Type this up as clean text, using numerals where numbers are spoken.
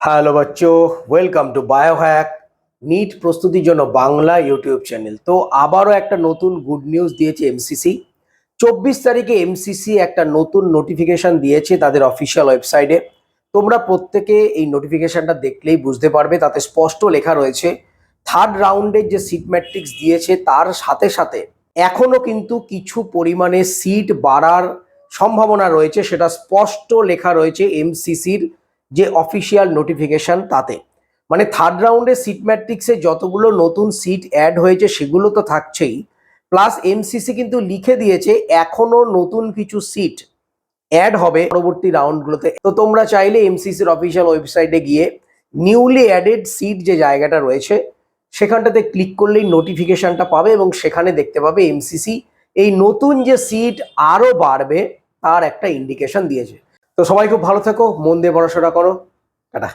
Hello বাচ্চো, welcome to Biohack NEET প্রস্তুতির জন্য বাংলা ইউটিউব চ্যানেল। তো আবারও একটা নতুন গুড নিউজ দিয়েছে এমসিসি। 24 তারিখে এমসিসি একটা নতুন নোটিফিকেশন দিয়েছে তাদের অফিসিয়াল ওয়েবসাইটে। তোমরা প্রত্যেকে এই নোটিফিকেশনটা দেখলেই বুঝতে পারবে, তাতে স্পষ্ট লেখা রয়েছে থার্ড রাউন্ডের যে সিট ম্যাট্রিক্স দিয়েছে তার সাথে সাথে এখনো কিন্তু কিছু পরিমাণে সিট বাড়ার সম্ভাবনা রয়েছে, সেটা স্পষ্ট লেখা রয়েছে এমসিসির যে অফিসিয়াল নোটিফিকেশন তাতে। মানে থার্ড রাউন্ডে সিট ম্যাট্রিক্সে যতগুলো নতুন সিট অ্যাড হয়েছে সেগুলো তো থাকছেই, প্লাস এমসিসি কিন্তু লিখে দিয়েছে এখনো নতুন কিছু সিট অ্যাড হবে পরবর্তী রাউন্ডগুলোতে। তো তোমরা চাইলে এমসিসির অফিসিয়াল ওয়েবসাইটে গিয়ে নিউলি অ্যাডেড সিট যে জায়গাটা রয়েছে সেখানটাতে ক্লিক করলেই নোটিফিকেশনটা পাবে এবং সেখানে দেখতে পাবে এমসিসি এই নতুন যে সিট আরও বাড়বে তার একটা ইন্ডিকেশন দিয়েছে। তো সবাই খুব ভালো থেকো, মন দিয়ে পড়াশোনা করো, টাটা।